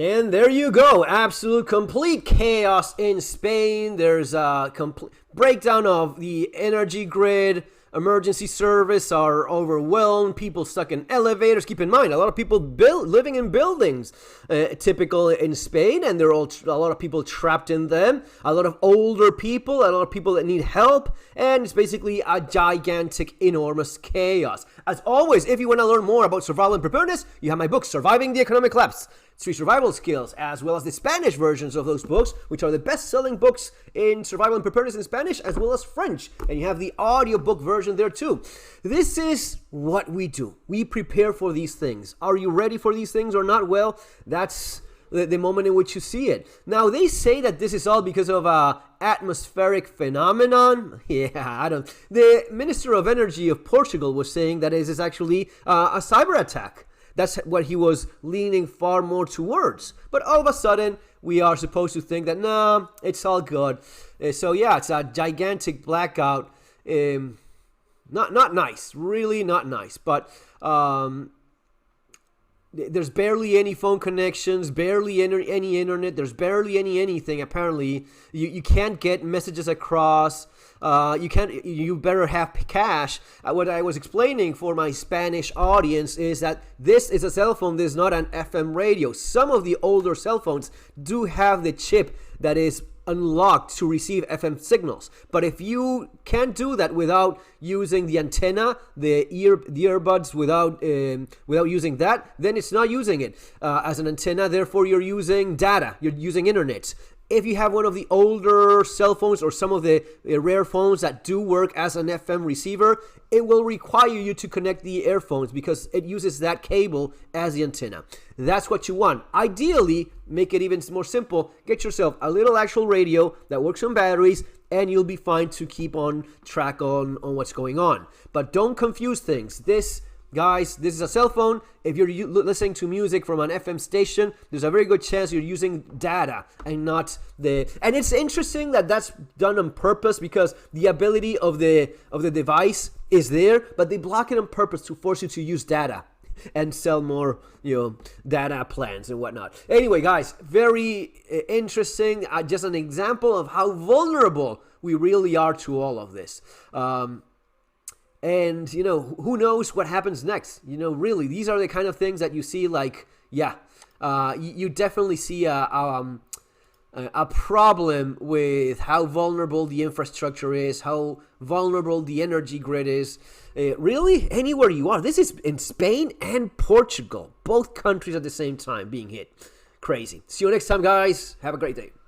And there you go. Absolute complete chaos in Spain. There's a complete breakdown of the energy grid. Emergency service are overwhelmed. People stuck in elevators. Keep in mind, a lot of people living in buildings, typical in Spain, and there are a lot of people trapped in them. A lot of older people, a lot of people that need help, and it's basically a gigantic, enormous chaos. As always, if you want to learn more about survival and preparedness, you have my book, Surviving the Economic Collapse. 3 survival skills, as well as the Spanish versions of those books, which are the best-selling books in survival and preparedness in Spanish, as well as French. And you have the audiobook version there too. This is what we do. We prepare for these things. Are you ready for these things or not? Well, that's the moment in which you see it. Now, they say that this is all because of a atmospheric phenomenon. Yeah, I don't. The Minister of Energy of Portugal was saying that it is actually a cyber attack. That's what he was leaning far more towards. But all of a sudden, we are supposed to think that, nah, it's all good. So yeah, it's a gigantic blackout. Not nice. Really not nice. But there's barely any phone connections, barely any internet. There's barely anything, apparently. You can't get messages across. You better have cash. What I was explaining for my Spanish audience is that this is a cell phone. This is not an FM radio. Some of the older cell phones do have the chip that is unlocked to receive FM signals. But if you can't do that without using the antenna, the earbuds, without using that, then it's not using it as an antenna. Therefore, you're using data. You're using internet. If you have one of the older cell phones or some of the rare phones that do work as an FM receiver, it will require you to connect the earphones because it uses that cable as the antenna. That's what you want. Ideally, make it even more simple. Get yourself a little actual radio that works on batteries, and you'll be fine to keep on track on what's going on. But don't confuse things. Guys, this is a cell phone. If you're listening to music from an FM station, there's a very good chance you're using data and not the... And it's interesting that that's done on purpose because the ability of the device is there, but they block it on purpose to force you to use data and sell more, data plans and whatnot. Anyway, guys, very interesting. Just an example of how vulnerable we really are to all of this. And, who knows what happens next? Really, these are the kind of things that you see you definitely see a problem with how vulnerable the infrastructure is, how vulnerable the energy grid is. Really, anywhere you are. This is in Spain and Portugal, both countries at the same time being hit. Crazy. See you next time, guys. Have a great day.